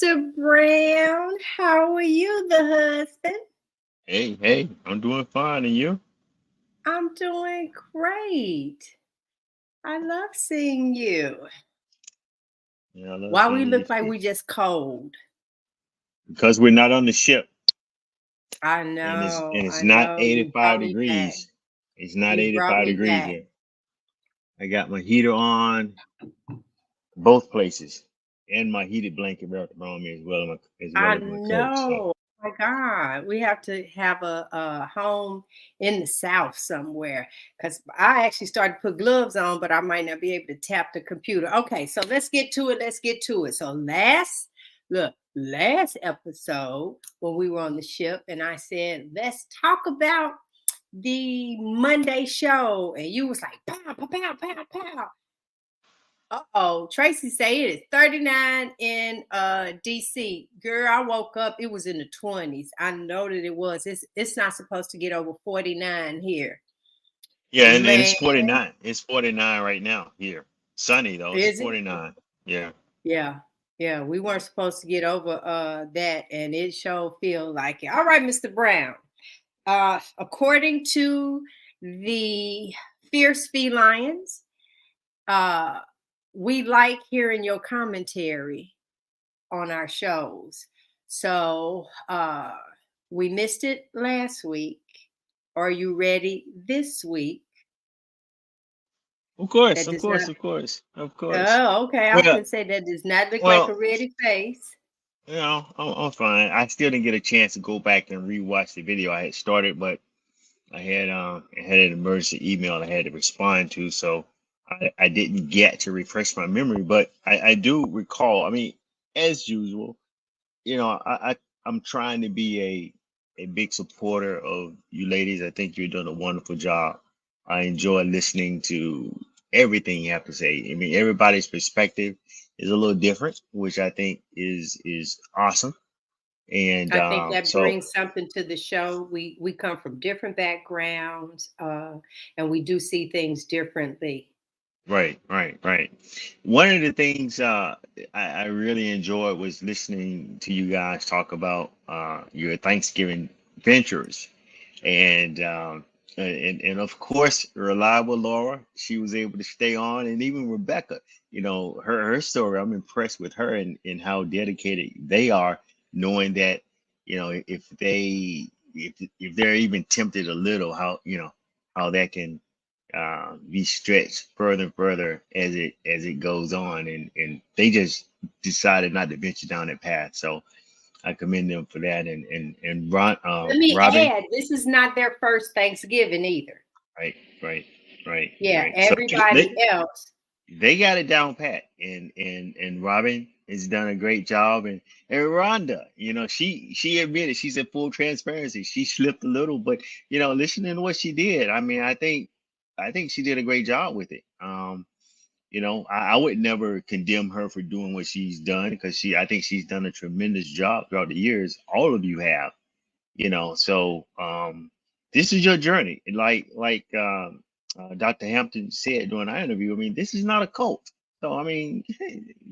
Mr. Brown, how are you, the husband? Hey, I'm doing fine, and you? I'm doing great. I love seeing you. Yeah, I love Why we seeing you look like too. we just cold? Because we're not on the ship, and it's I not know. You brought 85 me back. degrees. It's not You brought 85 me degrees back. here. I got my heater on both places, and my heated blanket wrapped around me as well I as my coat. So know. Oh my God, we have to have a home in the South somewhere because I actually started to put gloves on, but I might not be able to tap the computer. Okay, so let's get to it. Let's get to it. So last episode when we were on the ship, and I said, let's talk about the Monday show, and you was like, pow, pow, pow, pow, pow. Uh-oh, Tracy say it is 39 in DC. Girl, I woke up, it was in the 20s. I know that it was. It's not supposed to get over 49 here. yeah, and it's Man, 49. It's 49 right now here. Sunny though. It's is it? 49. Yeah. Yeah. Yeah, we weren't supposed to get over that, and it sure feel like it. All right, Mr. Brown. According to the Fierce Felines, uh we like hearing your commentary on our shows. So we missed it last week. Are you ready this week? Of course, That of does not. course, of course, of course. Oh, okay. I was Well, gonna say that does not look like a well, ready face. I'm fine. I still didn't get a chance to go back and rewatch the video I had started, but I had an emergency email I had to respond to, so I didn't get to refresh my memory. But I do recall. I mean, as usual, I'm trying to be a big supporter of you ladies. I think you're doing a wonderful job. I enjoy listening to everything you have to say. I mean, everybody's perspective is a little different, which I think is awesome. And I think that so brings something to the show. We come from different backgrounds, and we do see things differently. right. One of the things I really enjoyed was listening to you guys talk about your Thanksgiving ventures, and and of course, reliable Laura, she was able to stay on, and even Rebecca, her story. I'm impressed with her and how dedicated they are, knowing that if they're even tempted a little, how that can be stretched further and further as it goes on, and they just decided not to venture down that path. So I commend them for that, and Let me Robin, add, this is not their first Thanksgiving either. right, right, right, Yeah, right. So everybody else. they got it down pat, and Robin has done a great job, and Rhonda, she admitted, she's in full transparency, she slipped a little, but listening to what she did, I mean, I think she did a great job with it. I would never condemn her for doing what she's done, because I think she's done a tremendous job throughout the years. All of you have, so this is your journey. Dr. Hampton said during our interview, I mean, this is not a cult. So I mean,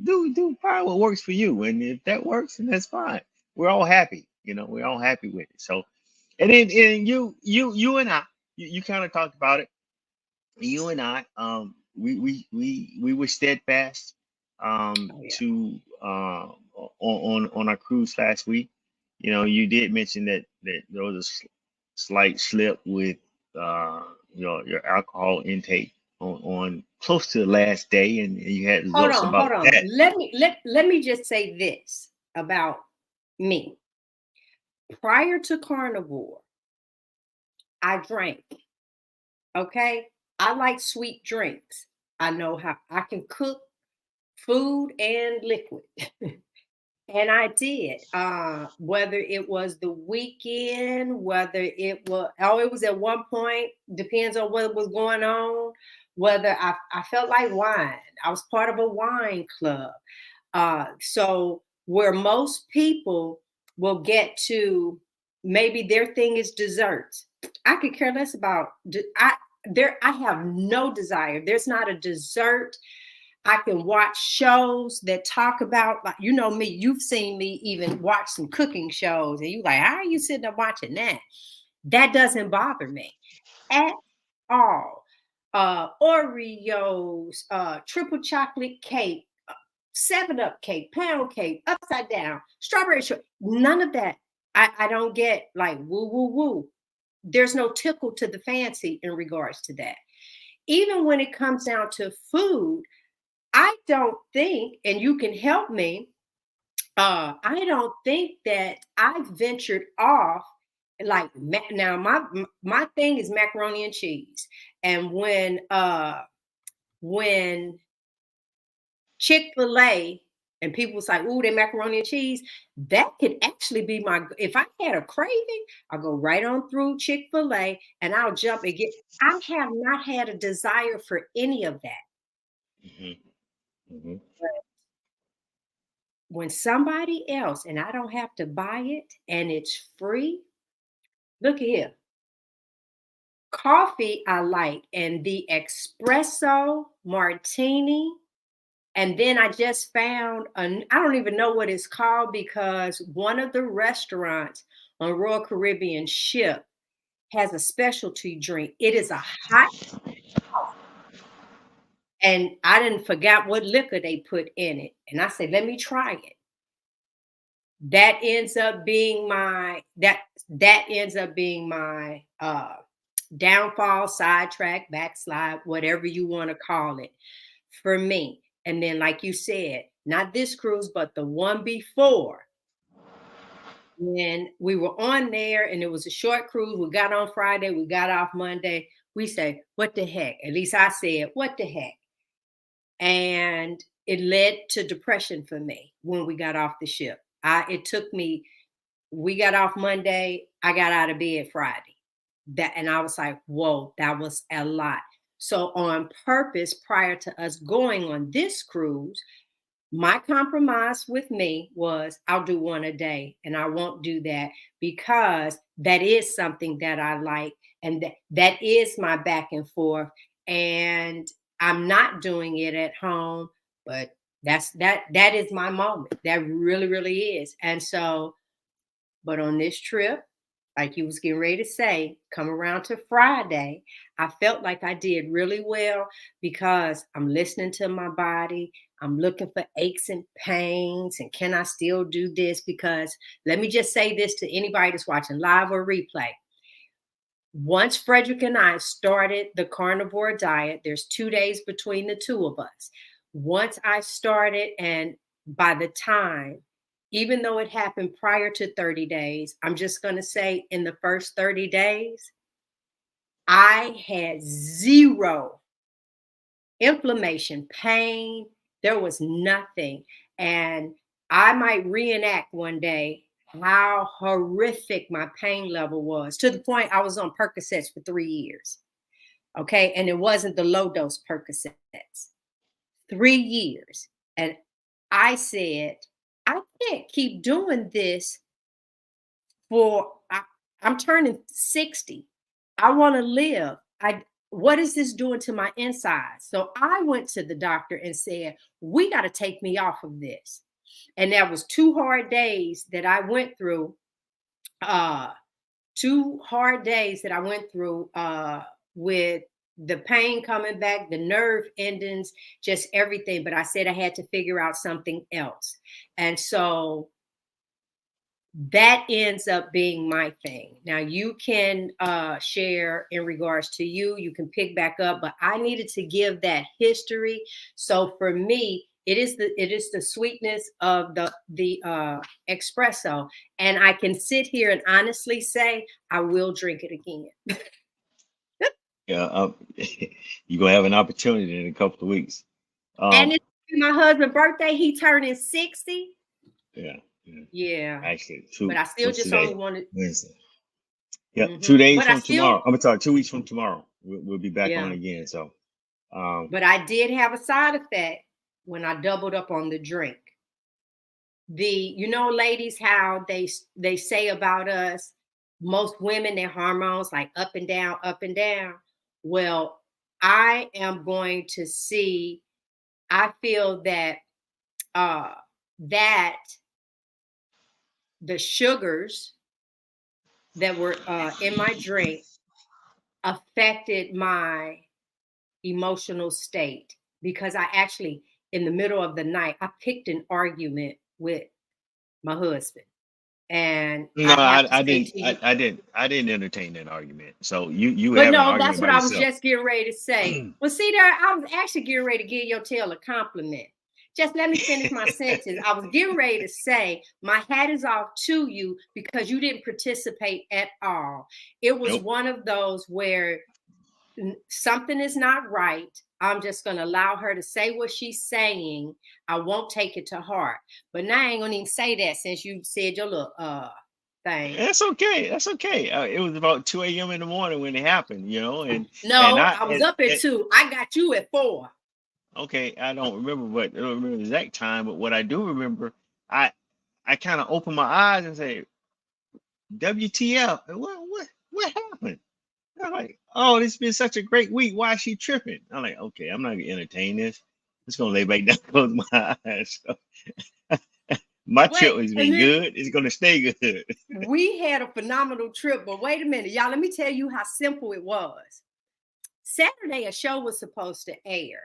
do find what works for you, and if that works, then that's fine. We're all happy, we're all happy with it. So, and you and I, you kind of talked about it. You and I, we were steadfast Oh yeah. to on our cruise last week. You did mention that there was a slight slip with your alcohol intake on close to the last day, and you had Hold results on, hold about on. that. Let me just say this about me. Prior to carnivore, I drank. Okay. I like sweet drinks. I know how I can cook food and liquid. And I did. Whether it was the weekend, whether it was at one point, depends on what was going on, whether I felt like wine. I was part of a wine club. So where most people will get to, maybe their thing is desserts. I could care less about I have no desire. There's not a dessert I can watch shows that talk about, like, you know me, you've seen me even watch some cooking shows, and you like, how are you sitting there watching that? That doesn't bother me at all. Oreos, triple chocolate cake, 7 Up cake, pound cake, upside down, strawberry short, none of that. I don't get like woo woo woo. There's no tickle to the fancy in regards to that. Even when it comes down to food, I don't think, and you can help me, I don't think that I've ventured off like now my thing is macaroni and cheese. And when Chick-fil-A and people was like, "Ooh, they macaroni and cheese," that could actually be my, if I had a craving, I'll go right on through Chick-fil-A and I'll jump and get. I have not had a desire for any of that. Hmm. Hmm. When somebody else, and I don't have to buy it and it's free, look here. Coffee I like, and the espresso martini. And then I just found I don't even know what it's called, because one of the restaurants on Royal Caribbean ship has a specialty drink. It is a hot, and I didn't forgot what liquor they put in it. And I said, let me try it. That ends up being my downfall, sidetrack, backslide, whatever you want to call it, for me. And then, like you said, not this cruise, but the one before, when we were on there and it was a short cruise, we got on Friday, we got off Monday. We say, what the heck? At least I said, what the heck? And it led to depression for me when we got off the ship. It took me, we got off Monday, I got out of bed Friday. That, and I was like, whoa, that was a lot. So on purpose, prior to us going on this cruise, my compromise with me was I'll do one a day, and I won't do that, because that is something that I like, and that is my back and forth. And I'm not doing it at home, but that is my moment. That really, really is. And so, but on this trip, like you was getting ready to say, come around to Friday, I felt like I did really well, because I'm listening to my body. I'm looking for aches and pains, and can I still do this? Because let me just say this to anybody that's watching live or replay. Once Frederick and I started the carnivore diet, there's 2 days between the two of us. Once I started, and by the time, even though it happened prior to 30 days, I'm just going to say in the first 30 days, I had zero inflammation, pain. There was nothing. And I might reenact one day how horrific my pain level was, to the point I was on Percocets for 3 years. Okay. And it wasn't the low dose Percocets, 3 years. And I said, I can't keep doing this for, I'm turning 60. I want to live. What is this doing to my insides? So I went to the doctor and said, we got to take me off of this. And that was 2 hard days that I went through. 2 hard days that I went through, with the pain coming back, the nerve endings, just everything. But I said I had to figure out something else. And so that ends up being my thing. Now you can share in regards to you can pick back up, but I needed to give that history. So for me, it is the sweetness of the espresso, and I can sit here and honestly say I will drink it again. Yeah, you're gonna have an opportunity in a couple of weeks. And Um, it's my husband's birthday. He turning 60. yeah, yeah. Yeah, Actually, but two. I still What's just only today? wanted. Wednesday. Yeah, two Mhm. days But I from still, tomorrow. I'm sorry, 2 weeks from tomorrow. We'll be back on yeah. again. So, um, But I did have a side effect when I doubled up on the drink. Ladies, how they say about us, most women, their hormones like up and down, up and down. Well, I am going to see I feel that uh, that the sugars that were in my drink affected my emotional state because I actually, in the middle of the night, I picked an argument with my husband. And No, I have to I say didn't. to you, I didn't entertain that argument. So you but having an no, argument that's by what I was yourself. just getting ready to say. Well, see there, I was actually getting ready to give your tail a compliment. Just let me finish my sentence. I was getting ready to say my hat is off to you because you didn't participate at all. It was Nope. one of those where something is not right. I'm just going to allow her to say what she's saying. I won't take it to heart. But now I ain't going to even say that since you said your little thing. That's okay. That's okay. It was about 2 a.m. in the morning when it happened, and No, I I was up at and 2. I got you at 4. okay, I don't remember the exact time, but what I do remember, I I kind of opened my eyes and say, WTF? What happened? I'm like, oh, this has been such a great week. Why is she tripping? I'm like, okay, I'm not gonna entertain this. I'm just gonna lay back down, close my eyes. So, my Wait trip has a been minute. good. It's gonna stay good. We had a phenomenal trip, but wait a minute, y'all. Let me tell you how simple it was. Saturday, a show was supposed to air,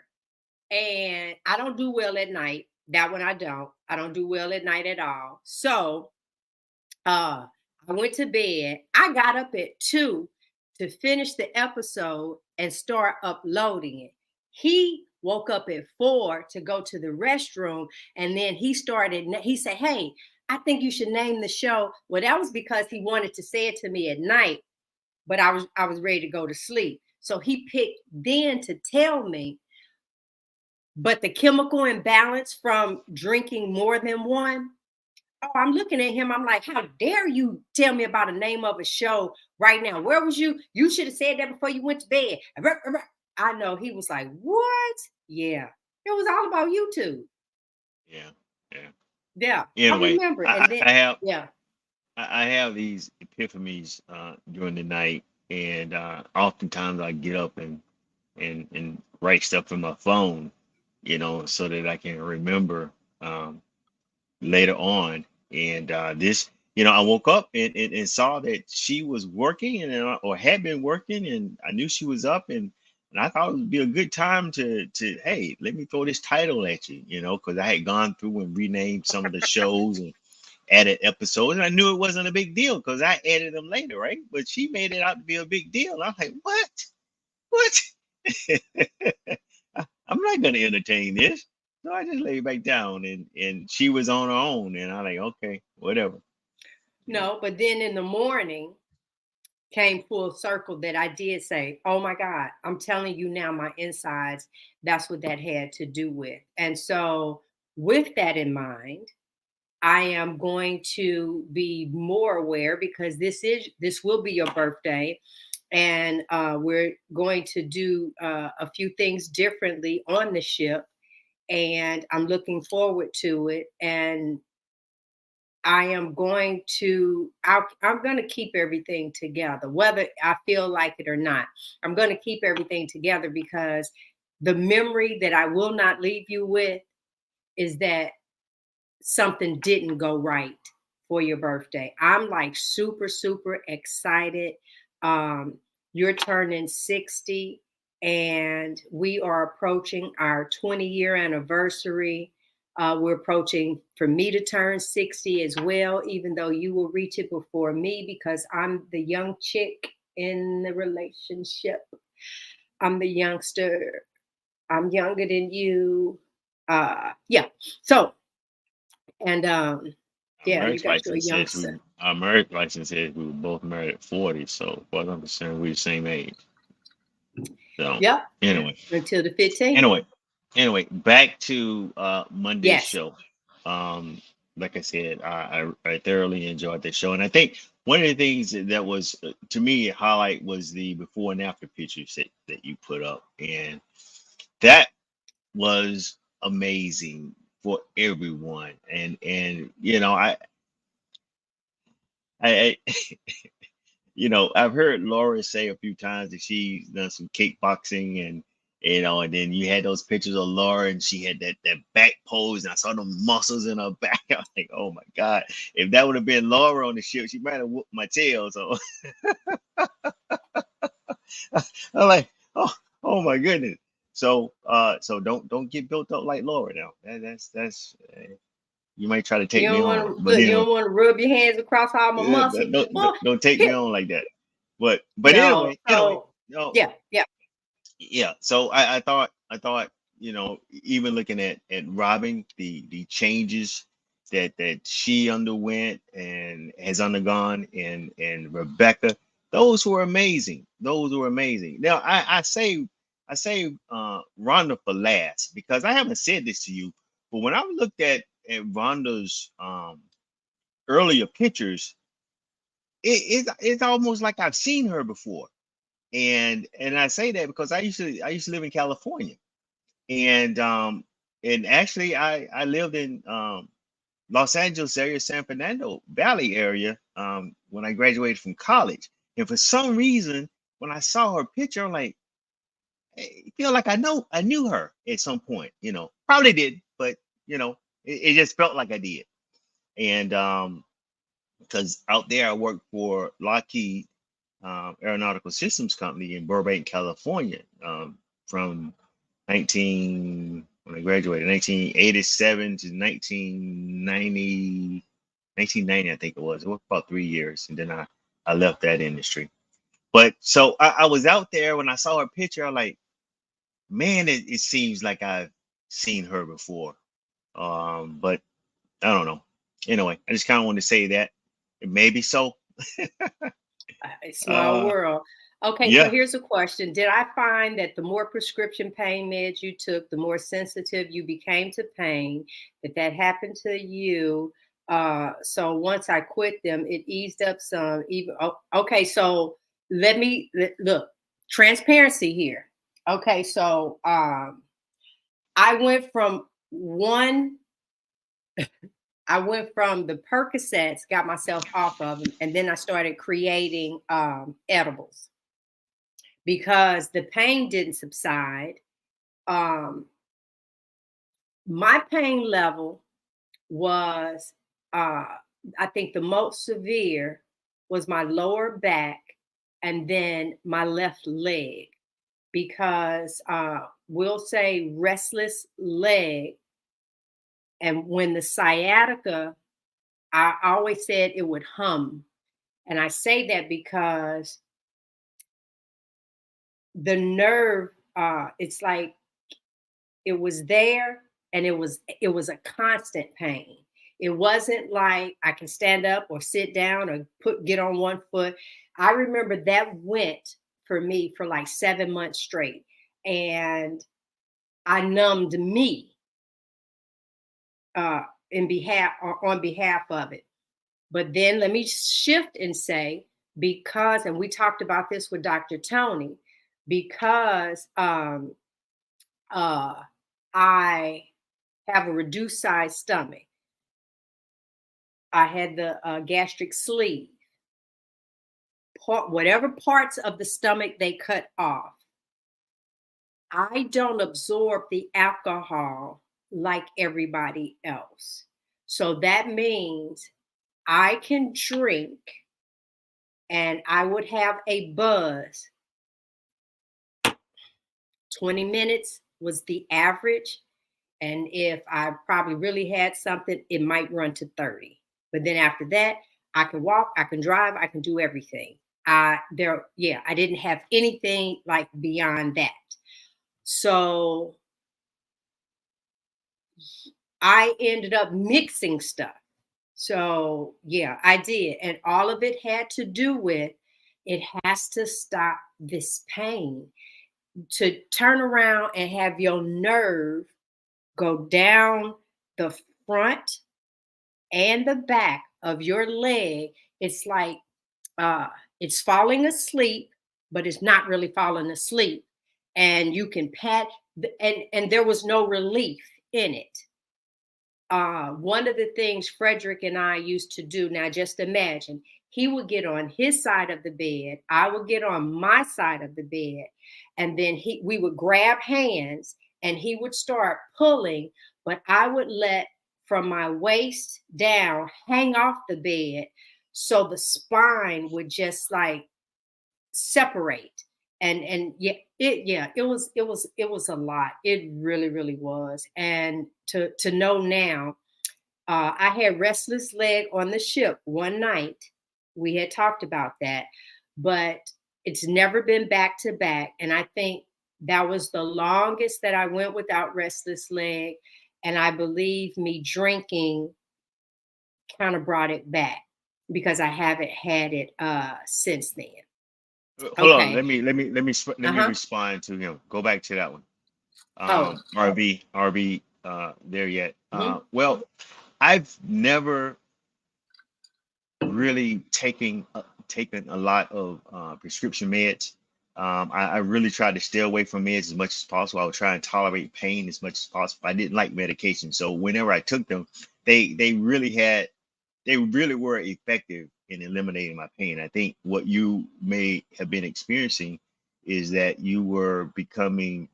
and I don't do well at night. That one I don't. I don't do well at night at all. So I went to bed. I got up at 2 to finish the episode and start uploading it. He woke up at 4 to go to the restroom, and then he said, "Hey, I think you should name the show." Well, that was because he wanted to say it to me at night, but I was ready to go to sleep. So he picked then to tell me, but the chemical imbalance from drinking more than one. Oh, I'm looking at him. I'm like, how dare you tell me about a name of a show right now? Where was you? You should have said that before you went to bed. I know. He was like, what? Yeah. It was all about YouTube. Yeah, yeah. Yeah. I Anyway, remember. And then, yeah. I have these epiphanies during the night, and oftentimes I get up and write stuff in my phone, so that I can remember um, later on. And I woke up and saw that she was working or had been working, and I knew she was up, and I thought it would be a good time to hey, let me throw this title at you, because I had gone through and renamed some of the shows and added episodes, and I knew it wasn't a big deal because I added them later, right? But she made it out to be a big deal. I'm like, what? What? I'm not gonna entertain this. So I just laid back down, and she was on her own, and I'm like, okay, whatever. Yeah. No, but then in the morning came full circle that I did say, oh my God, I'm telling you now, my insides, that's what that had to do with. And so, with that in mind, I am going to be more aware because this will be your birthday, and we're going to do a few things differently on the ship, and I'm looking forward to it. And I'm going to keep everything together, whether I feel like it or not. I'm going to keep everything together because the memory that I will not leave you with is that something didn't go right for your birthday. I'm like super, super excited. Um, you're turning 60, and we are approaching our 20-year anniversary. We're approaching for me to turn 60 as well, even though you will reach it before me because I'm the young chick in the relationship. I'm the youngster. I'm younger than you. Yeah. So, and yeah, you got your young son. Our marriage license says we were both married at 40. So, what I'm concerned, we're the same age. So, Yep. anyway, Until the 15th. anyway, back to Monday's Yes. show. Um, like I said, I thoroughly enjoyed the show, and I think one of the things that was to me a highlight was the before and after pictures that you put up, and that was amazing for everyone. And I I've heard Laura say a few times that she's done some kickboxing, And then you had those pictures of Laura, and she had that back pose, and I saw the muscles in her back. I was like, oh my God, if that would have been Laura on the ship, she might have whooped my tail. So I'm like, oh my goodness. So don't get built up like Laura now. That's you might try to You take me don't want on, to but look. You anyway, don't want to rub your hands across all my yeah, muscles. Well, don't take me here, on like that. But no. anyway, So no, yeah, yeah. yeah. So I thought, even looking at Robin, the changes that she underwent and has undergone, and Rebecca, those were amazing. Those were amazing. Now I say Rhonda for last, because I haven't said this to you, but when I looked at Rhonda's earlier pictures, it's almost like I've seen her before. And I say that because I used to live in California, and actually I lived in Los Angeles area, San Fernando Valley area, when I graduated from college. And for some reason, when I saw her picture, I'm like, I feel like I knew her at some point. Probably did, but it just felt like I did. And because out there I worked for Lockheed Aeronautical Systems Company in Burbank, California, from when I graduated, 1987 to 1990, I think it was. It was about 3 years, and then I left that industry. But so I was out there when I saw her picture. I'm like, man, it seems like I've seen her before. But I don't know. Anyway, I just kind of wanted to say that. Maybe so. A small Uh, world. Okay, so yeah. here's a question. Did I find that the more prescription pain meds you took, the more sensitive you became to pain? That happened to you? So once I quit them, it eased up some. Even okay, so look, transparency here. Okay, so I went from one I went from the Percocets, got myself off of them, and then I started creating edibles because the pain didn't subside. Um, my pain level was, uh, I think, the most severe was my lower back and then my left leg because we'll say restless leg. And when the sciatica, I always said it would hum. And I say that because the nerve, it's like it was there and it was a constant pain. It wasn't like I can stand up or sit down or get on one foot. I remember that went for me for like 7 months straight. And I numbed me uh in behalf or on behalf of it. But then let me shift and say, because, and we talked about this with Dr. Tony, because uh, I have a reduced size stomach. I had the gastric sleeve. Whatever parts of the stomach they cut off, I don't absorb the alcohol like everybody else. So that means I can drink and I would have a buzz. 20 minutes was the average. And if I probably really had something, it might run to 30. But then after that, I can walk, I can drive, I can do everything. I didn't have anything like beyond that. So I ended up mixing stuff. So yeah, I did. And all of it had to do with it has to stop this pain. To turn around and have your nerve go down the front and the back of your leg, it's like uh it's falling asleep, but it's not really falling asleep. And you can pat and there was no relief in it. One of the things Frederick and I used to do, now just imagine, He would get on his side of the bed. I would get on my side of the bed. And then we would grab hands and he would start pulling, but I would let from my waist down hang off the bed. So the spine would just like separate. And it was a lot. It really, really was. And to know now, I had restless leg on the ship one night. We had talked about that, but it's never been back to back. And I think that was the longest that I went without restless leg. And I believe me drinking kind of brought it back because I haven't had it since then. Hold on. Okay. Let me Uh-huh. respond to him. Go back to that one. Oh. RB, there yet? Mhm. Well, I've never really taken a lot of prescription meds. I really tried to stay away from meds as much as possible. I would try and tolerate pain as much as possible. I didn't like medication, so whenever I took them, they really were effective in eliminating my pain. I think what you may have been experiencing is that you were becoming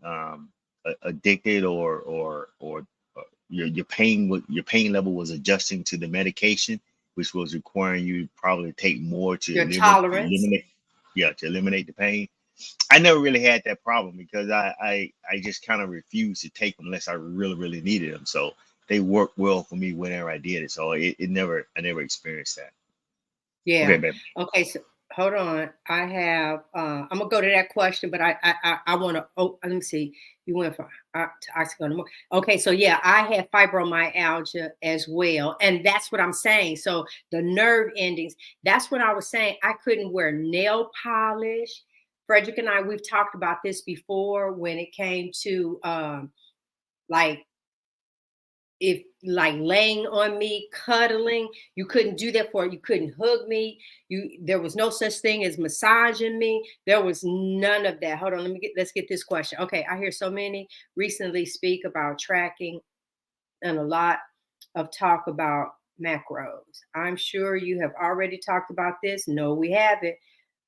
addicted, or your pain level was adjusting to the medication, which was requiring you probably take more to Your tolerance. eliminate the pain. I never really had that problem because I just kind of refused to take them unless I really, really needed them. So they worked well for me whenever I did it. So I never experienced that. Okay, Yeah. baby. Okay. So hold on. I have. I'm gonna go to that question, but I want to. Oh, let me see. You went from to oxygen. Okay. So yeah, I have fibromyalgia as well, and that's what I'm saying. So the nerve endings. That's what I was saying. I couldn't wear nail polish. Frederick and I, we've talked about this before when it came to like if like laying on me, cuddling, you couldn't do that for you couldn't hug me. There was no such thing as massaging me. There was none of that. Hold on, let's get this question. Okay, I hear so many recently speak about tracking and a lot of talk about macros. I'm sure you have already talked about this. No, we haven't.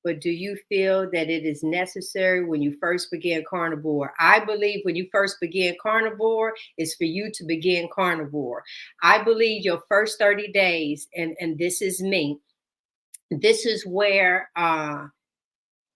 But do you feel that it is necessary when you first begin carnivore? I believe when you first begin carnivore is for you to begin carnivore. I believe your first 30 days, and this is me, this is where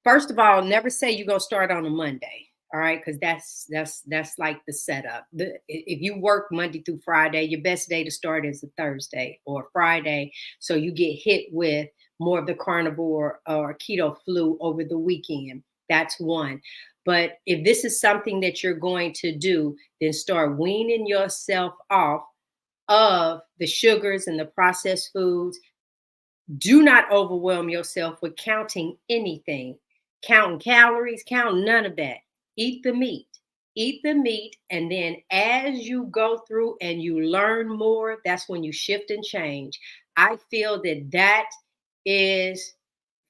first of all, never say you're gonna start on a Monday. All right, because that's like the setup. If you work Monday through Friday, your best day to start is a Thursday or Friday, so you get hit with more of the carnivore or keto flu over the weekend. That's one. But if this is something that you're going to do, then start weaning yourself off of the sugars and the processed foods. Do not overwhelm yourself with counting anything, counting calories, count none of that. Eat the meat. Eat the meat. And then as you go through and you learn more, that's when you shift and change. I feel that that is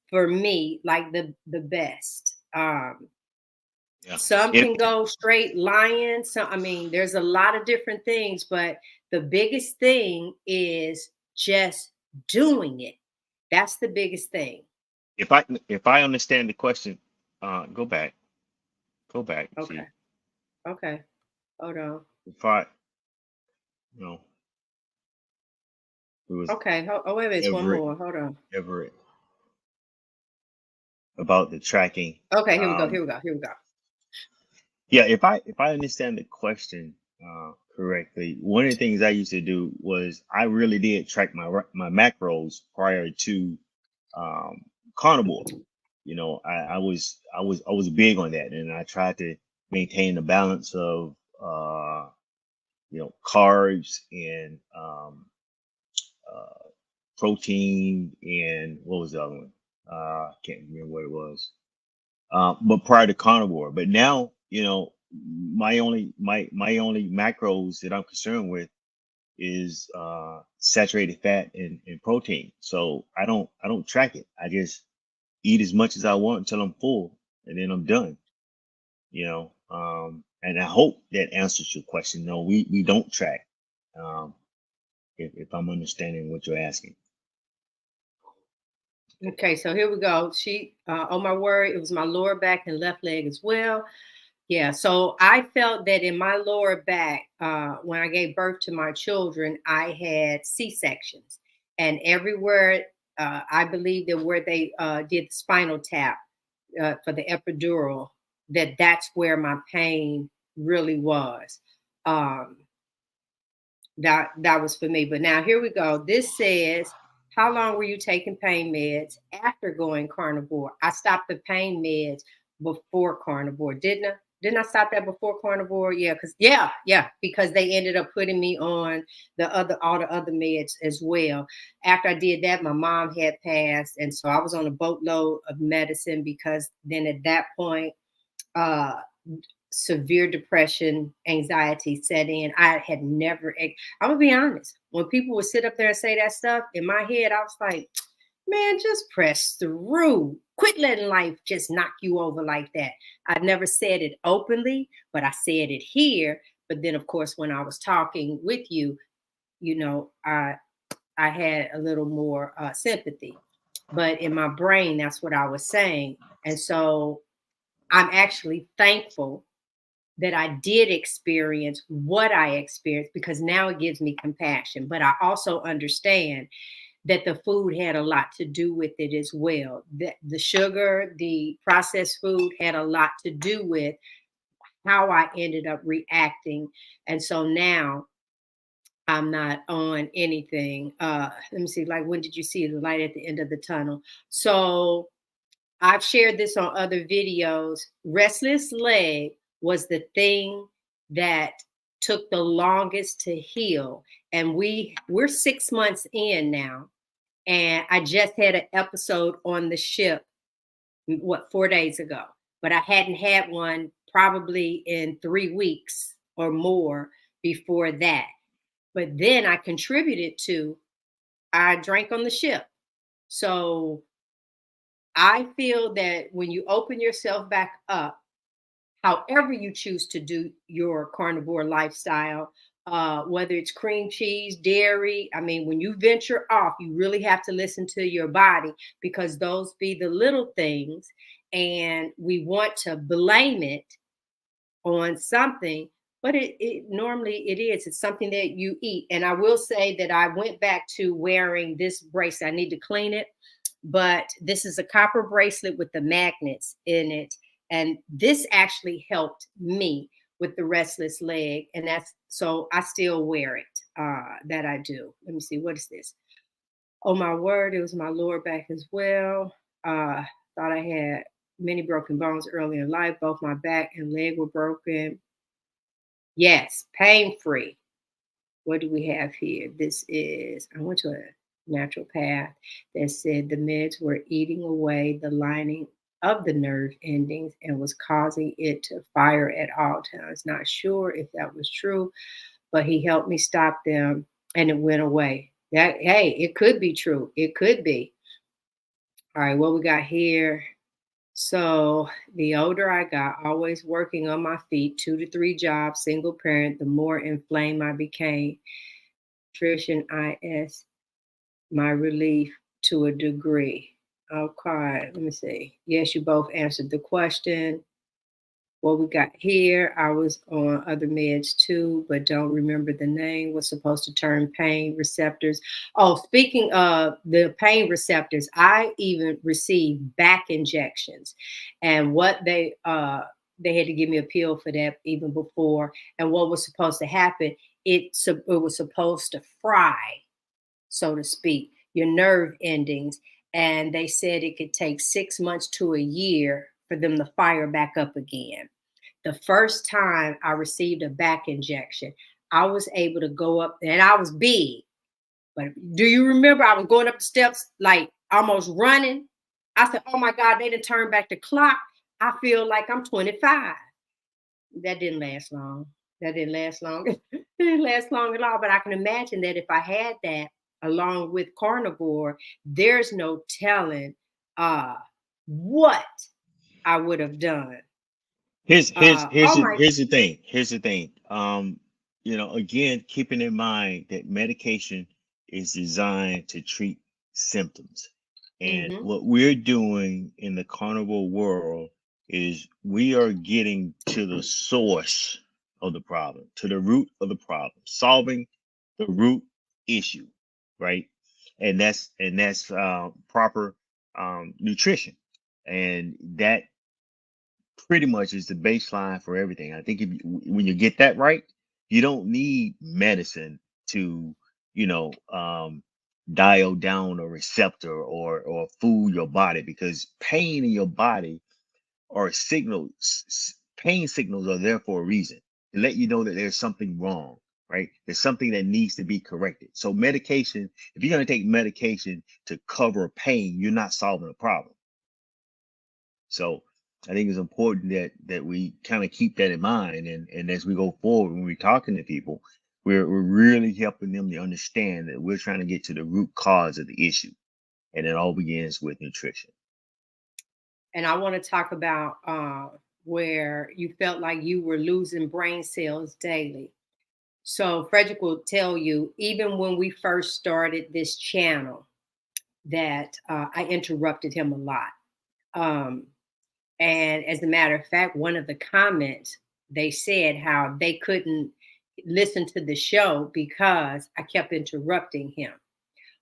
for me like the best. Yeah. Some If can go straight lion. So I mean, there's a lot of different things, but the biggest thing is just doing it. That's the biggest thing. if I understand the question, go back. Go back. Okay. See, Okay. Hold on. if I you know it was Okay. Oh, wait a minute. It's one ever more. Hold on. ever about the tracking. Okay. Here we go. Um, Here we go. Here we go. yeah, if I understand the question correctly, one of the things I used to do was I really did track my macros prior to um, carnivore. You know, I was big on that, and I tried to maintain the balance of carbs and uh, protein, and what was the other one? Can't remember what it was. But prior to carnivore, but now, my only macros that I'm concerned with is saturated fat and protein. So I don't track it. I just eat as much as I want until I'm full, and then I'm done. And I hope that answers your question. No, we don't track. Um, if I'm understanding what you're asking. Okay, so here we go. Oh my word, it was my lower back and left leg as well. Yeah, so I felt that in my lower back, when I gave birth to my children, I had C sections, and everywhere I believe that where they did the spinal tap for the epidural, that's where my pain really was. Um, that was for me. But now here we go. This says, how long were you taking pain meds after going carnivore? I stopped the pain meds before carnivore, didn't I? Didn't I stop that before carnivore? Yeah, because they ended up putting me on all the other meds as well. After I did that, my mom had passed, and so I was on a boatload of medicine because then at that point, uh severe depression, anxiety set in. I had never, I'm gonna be honest, when people would sit up there and say that stuff, in my head, I was like, man, just press through. Quit letting life just knock you over like that. I never said it openly, but I said it here. But then, of course, when I was talking with you, you know, I had a little more sympathy. But in my brain, that's what I was saying. And so I'm actually thankful that I did experience what I experienced because now it gives me compassion. But I also understand that the food had a lot to do with it as well. The sugar, the processed food had a lot to do with how I ended up reacting. And so now I'm not on anything. Let me see, like when did you see the light at the end of the tunnel? So I've shared this on other videos. Restless leg was the thing that took the longest to heal. And we're 6 months in now. And I just had an episode on the ship, 4 days ago. But I hadn't had one probably in 3 weeks or more before that. But then I contributed to, I drank on the ship. So I feel that when you open yourself back up, however you choose to do your carnivore lifestyle, whether it's cream cheese, dairy, I mean, when you venture off, you really have to listen to your body because those be the little things. And we want to blame it on something, but it normally it is. It's something that you eat. And I will say that I went back to wearing this bracelet. I need to clean it, but this is a copper bracelet with the magnets in it. And this actually helped me with the restless leg. And that's so I still wear it. That I do. Let me see, what is this? Oh my word, it was my lower back as well. Thought I had many broken bones early in life. Both my back and leg were broken. Yes, pain free. What do we have here? This is, I went to a natural path that said the meds were eating away the lining of the nerve endings and was causing it to fire at all times. Not sure if that was true, but he helped me stop them and it went away. That, hey, it could be true. It could be. All right, what we got here? So the older I got, always working on my feet, 2 to 3 jobs, single parent, the more inflamed I became. Nutrition is my relief to a degree. Okay, let me see. Yes, you both answered the question. What we got here, I was on other meds too, but don't remember the name. Was supposed to turn pain receptors. Oh, speaking of the pain receptors, I even received back injections, and what they had to give me a pill for that even before. And what was supposed to happen? It was supposed to fry, so to speak, your nerve endings. And they said it could take 6 months to a year for them to fire back up again. The first time I received a back injection, I was able to go up, and I was big. But do you remember I was going up the steps like almost running? I said, oh my God, they didn't turn back the clock. I feel like I'm 25. That didn't last long. That didn't last long. It didn't last long at all. But I can imagine that if I had that along with carnivore, there's no telling uh what I would have done. Oh my, Here's the thing. Here's the thing. Again, keeping in mind that medication is designed to treat symptoms. And Mm-hmm. what we're doing in the carnivore world is we are getting to the source of the problem, to the root of the problem, solving the root issue, right? And that's proper nutrition, and that pretty much is the baseline for everything. I think when you get that right, you don't need medicine to, you know, dial down a receptor or fool your body, because pain in your body or signals, pain signals are there for a reason, to let you know that there's something wrong, right? There's something that needs to be corrected. So medication, if you're going to take medication to cover pain, you're not solving a problem. So I think it's important that we kind of keep that in mind, and as we go forward when we're talking to people, we're really helping them to understand that we're trying to get to the root cause of the issue, and it all begins with nutrition. And I want to talk about where you felt like you were losing brain cells daily. So Frederick will tell you, even when we first started this channel, that I interrupted him a lot. Um, and as a matter of fact, one of the comments, they said how they couldn't listen to the show because I kept interrupting him.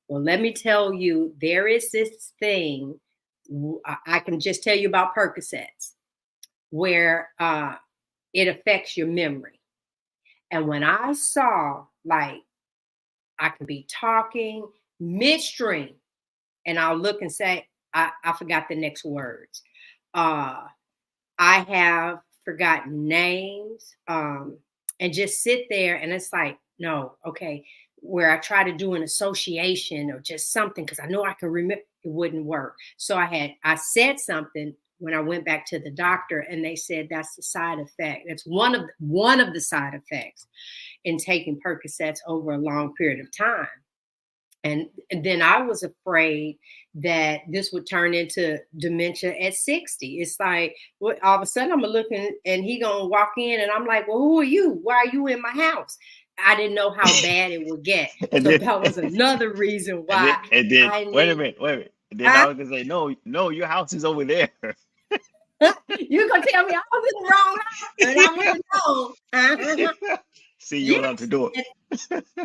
Well, let me tell you, there is this thing. I can just tell you about Percocets, where it affects your memory. And when I saw, like, I could be talking midstream, and I'll look and say, I forgot the next words. Uh, I have forgotten names, and just sit there, and it's like, no, okay, where I try to do an association or just something because I know I can remember, it wouldn't work. So I said something when I went back to the doctor, and they said that's the side effect. That's one of the side effects in taking Percocets over a long period of time. And then I was afraid that this would turn into dementia at 60. It's like, what, all of a sudden I'm looking and he gonna walk in and I'm like, well, who are you? Why are you in my house? I didn't know how bad it would get. and So then that was another reason and then why and then I wait a need, minute, wait a minute. And then I huh? was gonna say, no, no, your house is over there. You gonna tell me I was in the wrong house and I would have known. See you Yes. out the door.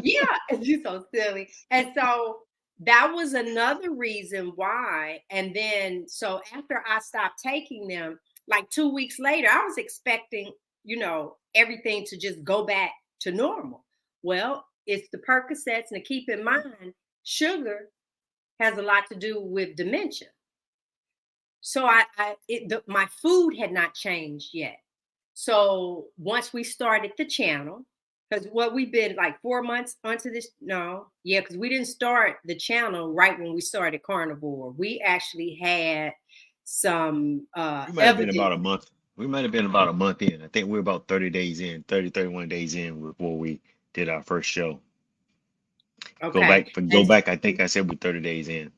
Yeah, you're so silly. And so that was another reason why. And then, so after I stopped taking them, like 2 weeks later, I was expecting, everything to just go back to normal. Well, it's the Percocets, and to keep in mind, sugar has a lot to do with dementia. So my food had not changed yet. So once we started the channel, because what we've been like 4 months onto this, no, yeah, because we didn't start the channel right when we started carnivore. We actually had some We might have been about evidence. a month. We might have been about a month in. I think we're about 30 days in, 30, 31 days in before we did our first show. Okay. Go And back. I think I said we're 30 days in.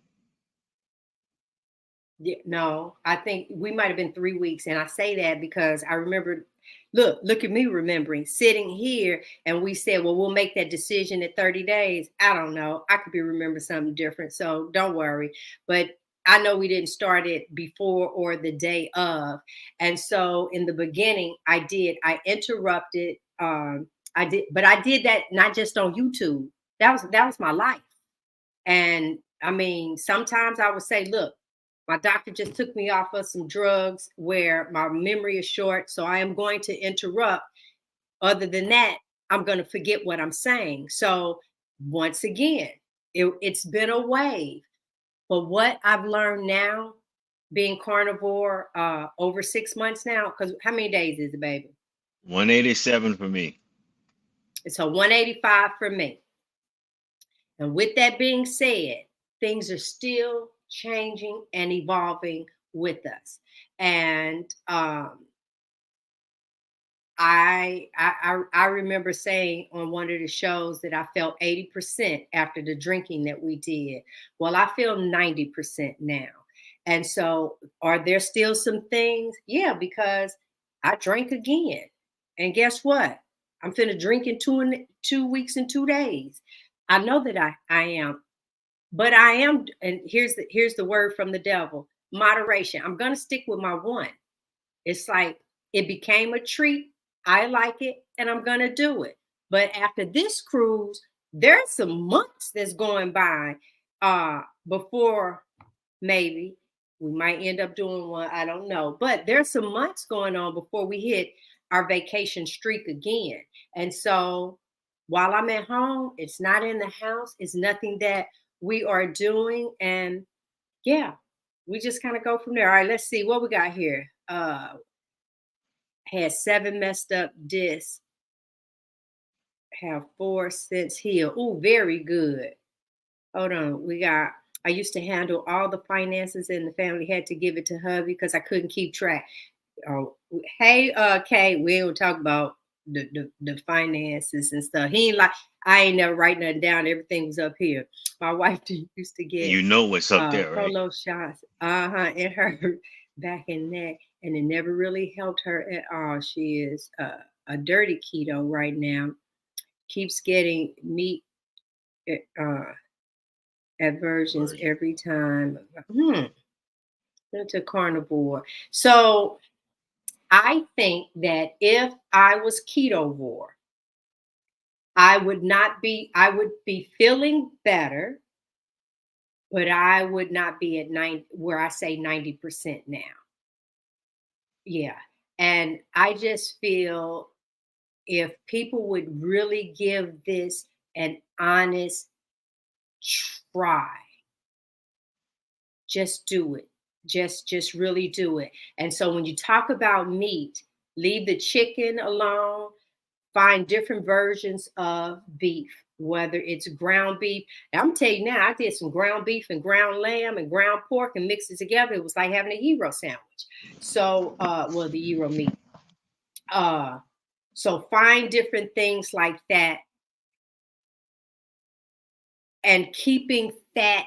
yeah, no, I think we might have been 3 weeks. And I say that because I remember, look at me remembering sitting here and we said, well, we'll make that decision at 30 days. I don't know. I could be remembering something different. So don't worry. But I know we didn't start it before or the day of. And so in the beginning, I interrupted. But I did that not just on YouTube. That was my life. And I mean, sometimes I would say, look, my doctor just took me off of some drugs where my memory is short. So I am going to interrupt. Other than that, I'm going to forget what I'm saying. So once again, it's been a wave. But what I've learned now, being carnivore over 6 months now, because how many days is it, baby? 187 for me. It's a 185 for me. And with that being said, things are still changing and evolving with us. And I remember saying on one of the shows that I felt 80% after the drinking that we did. Well, I feel 90% now. And so are there still some things? Yeah, because I drank again. And guess what? I'm finna drink in 2 weeks and 2 days. I know that I am. But I am, and here's the word from the devil: moderation. I'm gonna stick with my one. It's like it became a treat. I like it, and I'm gonna do it. But after this cruise, there's some months that's going by before maybe we might end up doing one. I don't know. But there's some months going on before we hit our vacation streak again. And so while I'm at home, it's not in the house. It's nothing that we are doing. And yeah, we just kind of go from there. All right, let's see what we got here. Had 7 messed up discs, have 4 since healed. Oh, very good. Hold on. I used to handle all the finances in the family, had to give it to hubby because I couldn't keep track. Oh, hey, Kay, we don't talk about the finances and stuff. He ain't like, I ain't never write nothing down. Everything was up here. My wife used to And get you know what's up there, right? polo shots, in her back and neck, and it never really helped her at all. She is a dirty keto right now. Keeps getting meat uh, aversions Version. every time. Into carnivore. So I think that if I was ketovore, I would be feeling better, but I would not be at 90, where I say 90% now. Yeah. And I just feel if people would really give this an honest try, just do it. Just really do it. And so when you talk about meat, leave the chicken alone, find different versions of beef, whether it's ground beef. And I'm telling you now, I did some ground beef and ground lamb and ground pork and mixed it together. It was like having a gyro sandwich. So well, the gyro meat. So find different things like that, and keeping fat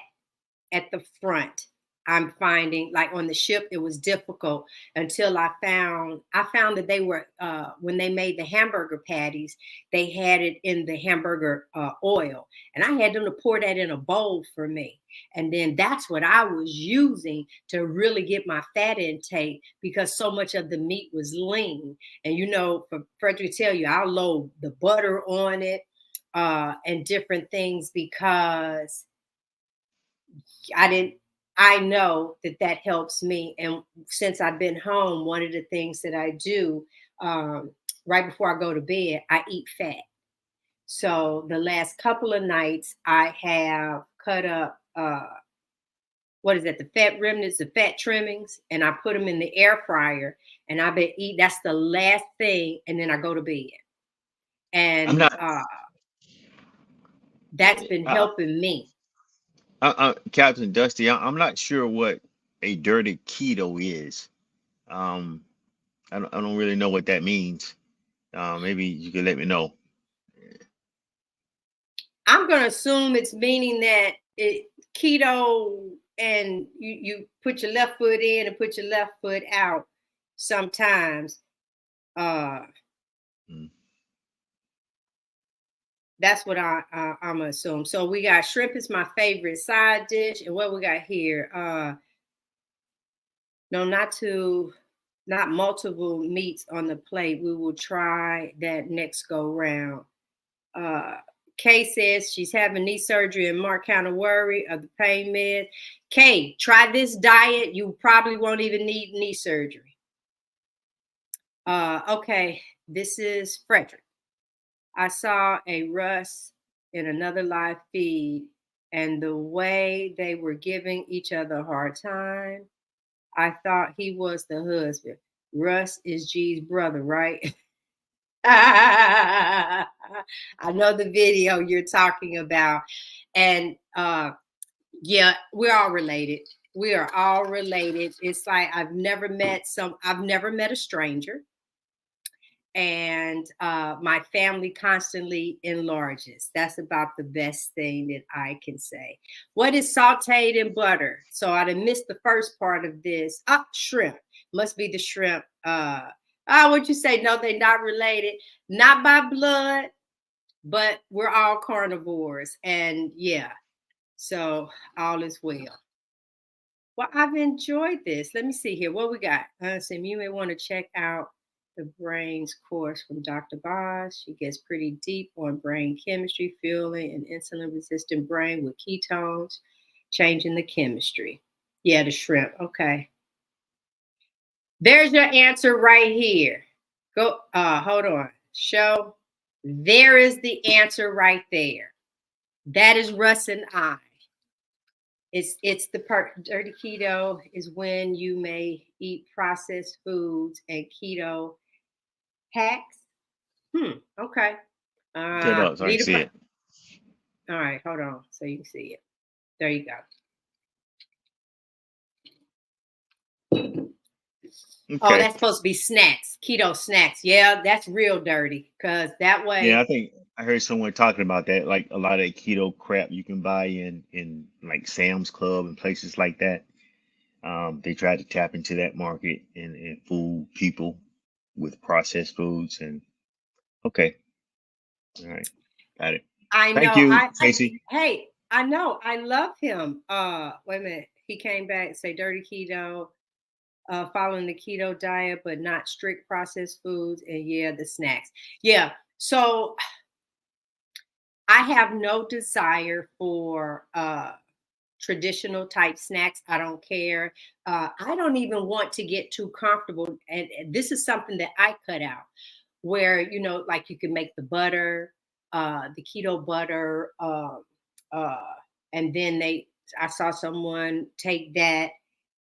at the front. I'm finding, like on the ship it was difficult until I found that they were when they made the hamburger patties, they had it in the hamburger oil, and I had them to pour that in a bowl for me, and then that's what I was using to really get my fat intake, because so much of the meat was lean. And for Frederick to tell you, I'll load the butter on it and different things, because I didn't. I know that that helps me. And since I've been home, one of the things that I do right before I go to bed, I eat fat. So the last couple of nights, I have cut up what is that? The fat remnants, the fat trimmings, and I put them in the air fryer. And I've been eating. That's the last thing, and then I go to bed. I'm And not. that's been helping me. Captain Dusty. I'm not sure what a dirty keto is. Um, I don't really know what that means. Maybe you could let me know. I'm going to assume it's meaning that keto, and you put your left foot in and put your left foot out sometimes. Uh, Mm. that's what I'm going to assume. So we got shrimp is my favorite side dish. And what we got here? No, not multiple meats on the plate. We will try that next go round. Uh, Kay says she's having knee surgery and more kind of worry of the pain med. Kay, try this diet. You probably won't even need knee surgery. Okay, this is Frederick. I saw a Russ in another live feed, and the way they were giving each other a hard time, I thought he was the husband. Russ is G's brother, right? I know the video you're talking about. And yeah, we're all related. We are all related. It's like I've never met a stranger. And my family constantly enlarges. That's about the best thing that I can say. What is sauteed in butter? So I'd have missed the first part of this. Shrimp. Must be the shrimp. What you say? No, they're not related. Not by blood, but we're all carnivores. And yeah. So all is well. Well, I've enjoyed this. Let me see here. What we got? So you may want to check out the brain's course from Dr. Boss. She gets pretty deep on brain chemistry, fueling an insulin resistant brain with ketones, changing the chemistry. Yeah, the shrimp. Okay. There's your answer right here. Go hold on. Show. There is the answer right there. That is Russ and I. It's the part dirty keto is when you may eat processed foods and keto hacks. Okay. Get up so I can Read see about. it. All right, hold on so you can see it. There you go. Oh, Okay. that's supposed to be snacks, keto snacks. Yeah, that's real dirty because that Yeah, I way. think I heard someone talking about that. Like a lot of keto crap you can buy in like Sam's Club and places like that. They tried to tap into that market and fool people with processed foods. And okay, all right, got it. I Thank know. you, I Tracy. hey, I know. I love him. Wait a minute. He came back and say dirty keto, following the keto diet, but not strict processed foods, and yeah, the snacks. Yeah. So I have no desire for traditional type snacks. I don't care. I don't even want to get too comfortable. And this is something that I cut out where, like you can make the butter, the keto butter, uh, and then I saw someone take that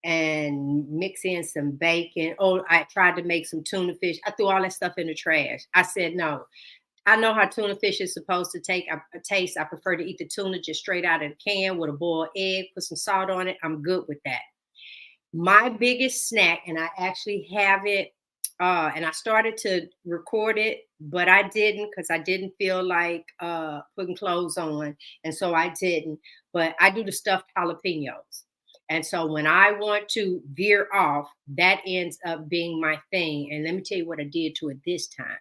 and mix in some bacon. Oh, I tried to make some tuna fish. I threw all that stuff in the trash. I said, no, I know how tuna fish is supposed to take a taste. I prefer to eat the tuna just straight out of the can with a boiled egg, put some salt on it. I'm good with that. My biggest snack, and I actually have it, and I started to record it, but I didn't because I didn't feel like putting clothes on, and so I didn't. But I do the stuffed jalapenos. And so when I want to veer off, that ends up being my thing. And let me tell you what I did to it this time.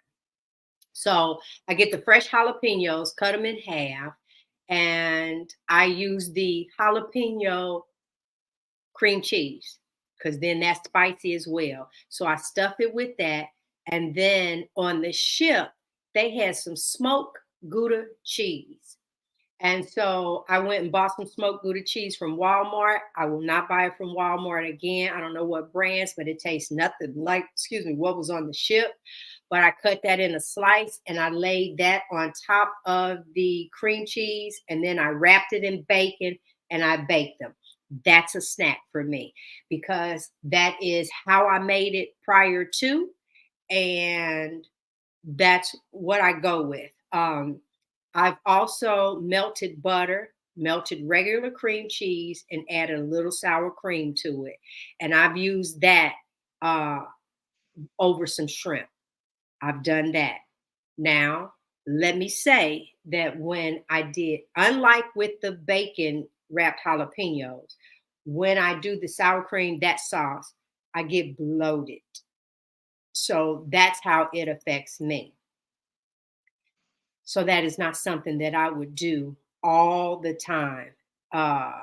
So I get the fresh jalapenos, cut them in half, and I use the jalapeno cream cheese because then that's spicy as well. So I stuff it with that. And then on the ship, they had some smoked Gouda cheese. And so I went and bought some smoked Gouda cheese from Walmart. I will not buy it from Walmart again. I don't know what brands, but it tastes nothing like, what was on the ship. But I cut that in a slice and I laid that on top of the cream cheese. And then I wrapped it in bacon and I baked them. That's a snack for me because that is how I made it prior to. And that's what I go with. I've also melted butter, melted regular cream cheese, and added a little sour cream to it. And I've used that uh, over some shrimp. I've done that. Now, let me say that when I did, unlike with the bacon wrapped jalapenos, when I do the sour cream, that sauce, I get bloated. So that's how it affects me. So that is not something that I would do all the time. Uh,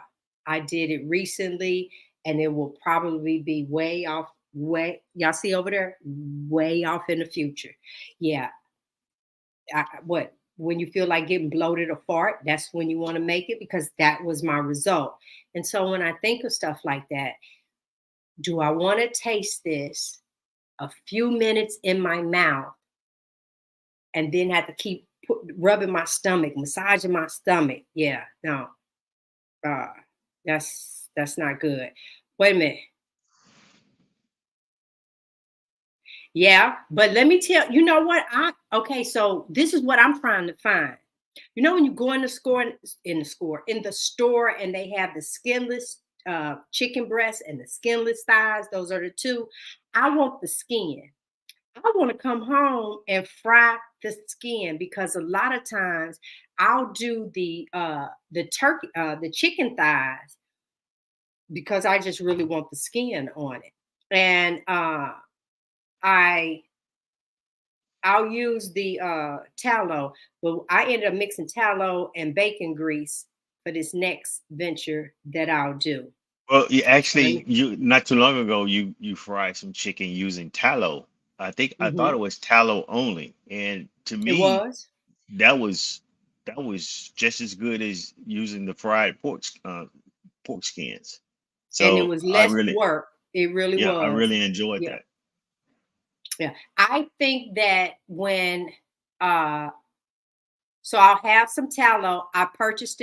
I did it recently, and it will probably be way off. Way y'all see over there, way off in the future. Yeah, what when you feel like getting bloated or fart, that's when you want to make it because that was my result. And so when I think of stuff like that, do I want to taste this a few minutes in my mouth and then have to keep rubbing my stomach, massaging my stomach? Yeah, no, uh, that's not good. Wait a minute. Yeah, but let me tell you know what I okay. So this is what I'm trying to find. You know when you go in the store in the store and they have the skinless chicken breast and the skinless thighs. Those are the two. I want the skin. I want to come home and fry the skin because a lot of times I'll do the turkey the chicken thighs because I just really want the skin on it. And I I'll use the tallow, but I ended up mixing tallow and bacon grease for this next venture that I'll do. Well, you So let actually, me. you not too long ago, you fried some chicken using tallow. I thought it Mhm. was tallow only, and to It me, was, that was that was just as good as using the fried pork skins. and it So was less work. It really I was. really enjoyed Yeah. that. Yeah. I think that when uh so I'll have some tallow. I purchased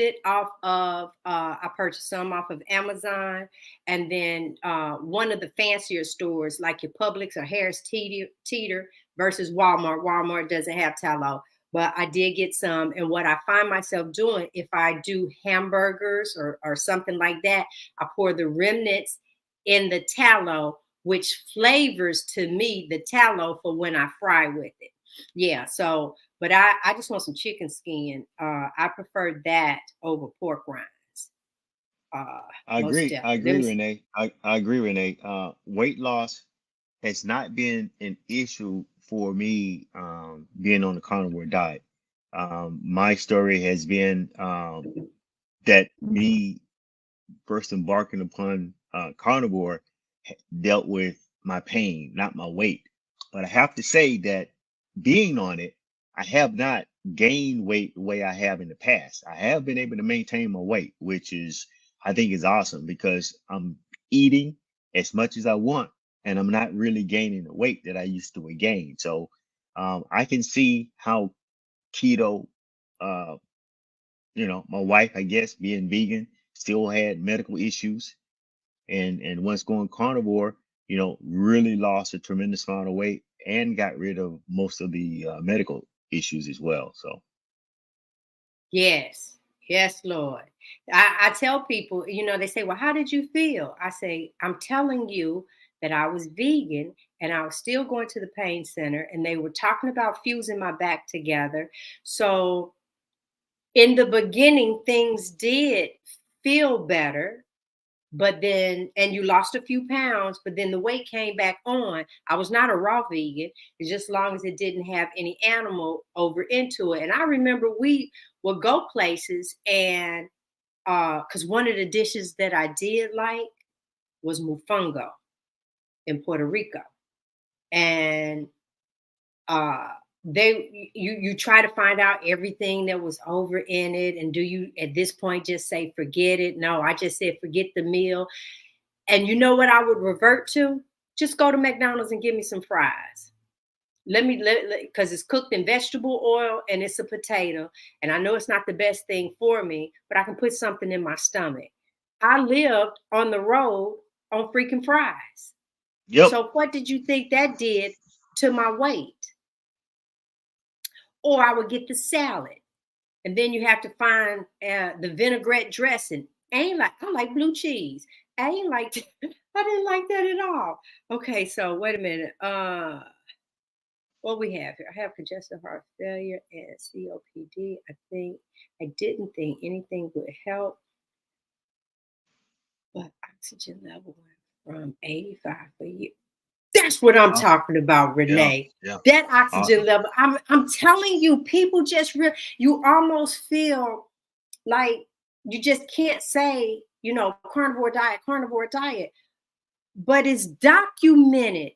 some off of Amazon, and then one of the fancier stores like your Publix or Harris Teeter versus Walmart. Walmart doesn't have tallow, but I did get some. And what I find myself doing, if I do hamburgers or something like that, I pour the remnants in the tallow, which flavors to me the tallow for when I fry with it. Yeah, so but I just want some chicken skin. I prefer that over pork rinds. Uh, Most I definitely. Let agree, me. Renee. I agree, Renee. Weight loss has not been an issue for me being on the carnivore diet. My story has been that me first embarking upon carnivore dealt with my pain, not my weight. But I have to say that being on it, I have not gained weight the way I have in the past. I have been able to maintain my weight, which is, I think, is awesome because I'm eating as much as I want, and I'm not really gaining the weight that I used to gain. So I can see how keto, uh, my wife, I guess, being vegan, still had medical issues, and once going carnivore, really lost a tremendous amount of weight and got rid of most of the medical issues as well. So Yes, yes, Lord. I tell people, they say, "Well, how did you feel?" I say, "I'm telling you that I was vegan and I was still going to the pain center, and they were talking about fusing my back together." So in the beginning, things did feel better. But then, and you lost a few pounds, but then the weight came back on. I was not a raw vegan, it's just as long as it didn't have any animal over into it. And I remember we would go places, and because one of the dishes that I did like was mofongo in Puerto Rico. And uh you try to find out everything that was over in it, and do you at this point just say forget it? No, I just said forget the meal. And you know what I would revert to? Just go to McDonald's and give me some fries. Let me because it's cooked in vegetable oil and it's a potato. And I know it's not the best thing for me, but I can put something in my stomach. I lived on the road on freaking fries. yep, So what did you think that did to my weight? Or I would get the salad. And then you have to find the vinaigrette dressing. I like blue cheese. I ain't like I didn't like that at all. Okay, so wait a minute. What we have here? I have congestive heart failure and COPD. I didn't think anything would help, but oxygen level went from 85 for you. That's what I'm awesome. talking about, Yeah, Renee. yeah, That oxygen awesome. level. I'm telling you, people just you almost feel like you just can't say, carnivore diet, but it's documented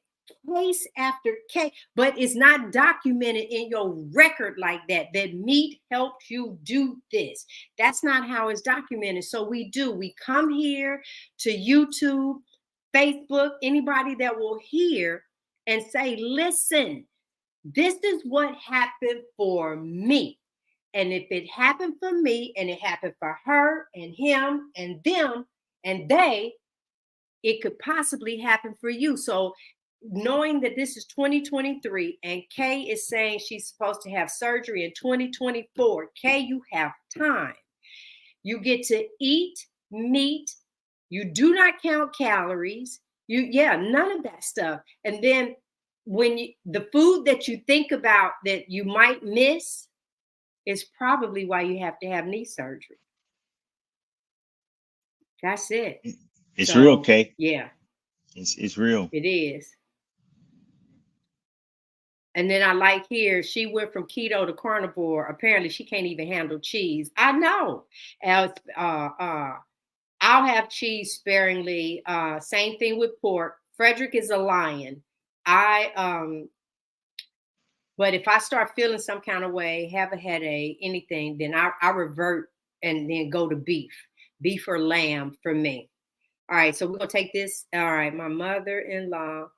case after case, but it's not documented in your record like that, that meat helps you do this. That's not how it's documented. So we come here to YouTube, Facebook, anybody that will hear and say, listen, this is what happened for me. And if it happened for me and it happened for her and him and them and they, it could possibly happen for you. So knowing that this is 2023 and Kay is saying she's supposed to have surgery in 2024, Kay, you have time. You get to eat meat. You do not count calories. None of that stuff. And then the food that you think about that you might miss is probably why you have to have knee surgery. That's it. It's real, So okay. yeah, It's real. it is. And then I like here, she went from keto to carnivore. Apparently, she can't even handle cheese. I know. As I'll have cheese sparingly. Same thing with pork. Frederick is a lion. I But if I start feeling some kind of way, have a headache, anything, then I revert and then go to beef or lamb for me. All right, so we're gonna take this. All right, my mother-in-law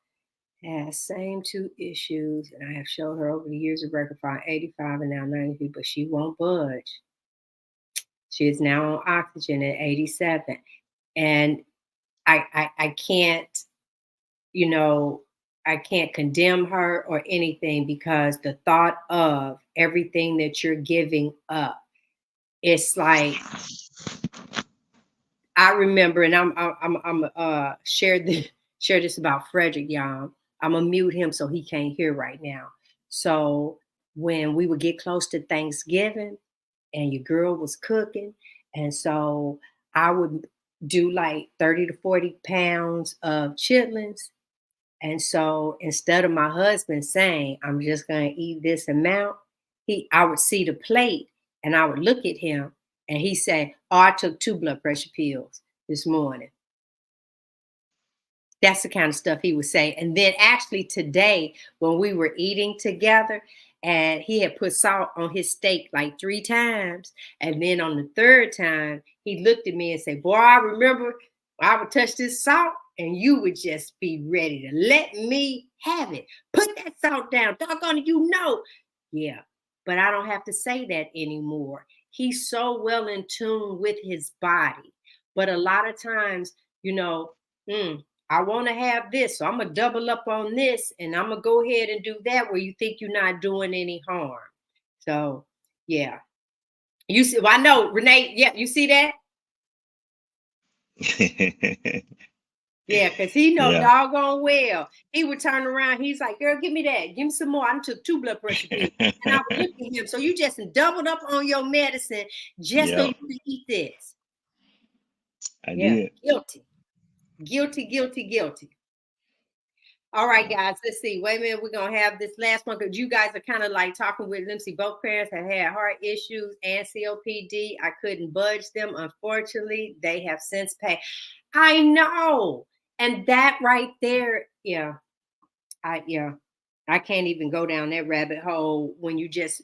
has same two issues, and I have showed her over the years of rectifying 85 and now 90, but she won't budge. She is now on oxygen at 87, and I can't, you know, I can't condemn her or anything because the thought of everything that you're giving up, it's like I remember, and I'm share this about Frederick, y'all. I'm gonna mute him so he can't hear right now. So when we would get close to Thanksgiving, and your girl was cooking, and so I would do like 30 to 40 pounds of chitlins. And so instead of my husband saying, I'm just going to eat this amount, I would see the plate and I would look at him and he said, oh, I took 2 blood pressure pills this morning. That's the kind of stuff he would say. And then actually today, when we were eating together, and he had put salt on his steak like 3 times. And then on the 3rd time, he looked at me and said, boy, I remember I would touch this salt and you would just be ready to let me have it. Put that salt down. Doggone it, you know. Yeah, but I don't have to say that anymore. He's so well in tune with his body. But a lot of times, I want to have this, so I'm going to double up on this and I'm going to go ahead and do that where you think you're not doing any harm. So, yeah. You see, well, I know, Renee, yeah, you see that? Yeah, because he know doggone well. He would turn around. He's like, girl, give me that. Give me some more. I took 2 blood pressure pills. And I would look at him. So you just doubled up on your medicine just so you can eat this. I did. Guilty. All right, guys, let's see. Wait a minute. We're going to have this last one because you guys are kind of like talking with them. See, both parents have had heart issues and COPD. I couldn't budge them. Unfortunately, they have since passed. I know. And that right there, I can't even go down that rabbit hole when you just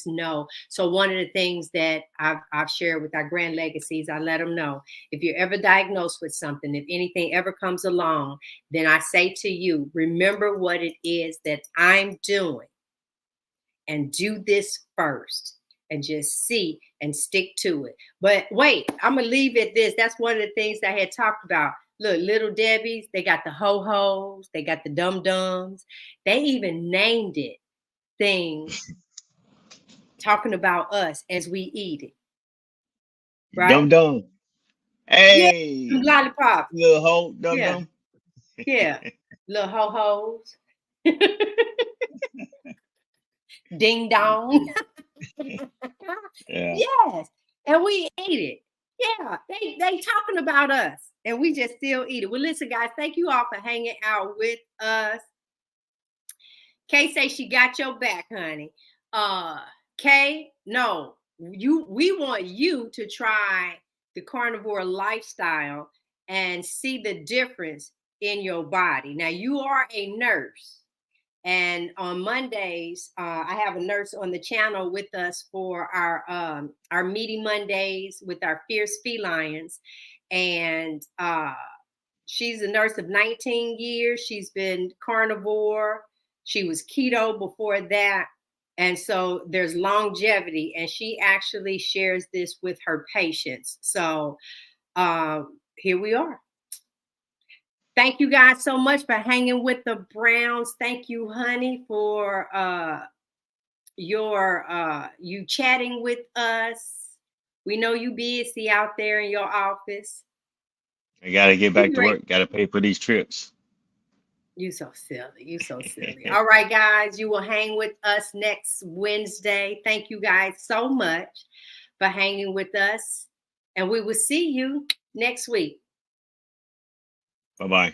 know. So one of the things that I've shared with our grand legacies, I let them know, if you're ever diagnosed with something, if anything ever comes along, then I say to you, remember what it is that I'm doing and do this first and just see and stick to it. But wait, I'm going to leave it this. That's one of the things that I had talked about. Look, Little Debbie's, they got the ho-hos, they got the dum-dums. They even named it things talking about us as we eat it. Right? Dum-dum. Hey. Yeah, lollipops. Little ho, dum-dum. Yeah. Little ho-hos. Ding dong. Yes. And we ate it. Yeah, they talking about us and we just still eat it. Well, listen, guys, thank you all for hanging out with us. Kay say she got your back, honey. Kay, no, we want you to try the carnivore lifestyle and see the difference in your body. Now, you are a nurse. And on Mondays, I have a nurse on the channel with us for our meeting Mondays with our fierce felines. And she's a nurse of 19 years. She's been carnivore. She was keto before that. And so there's longevity. And she actually shares this with her patients. So here we are. Thank you guys so much for hanging with the Browns. Thank you, honey, for you chatting with us. We know you busy out there in your office. I gotta get back to work. Gotta pay for these trips. You so silly. All right, guys, you will hang with us next Wednesday. Thank you guys so much for hanging with us. And we will see you next week. Bye-bye.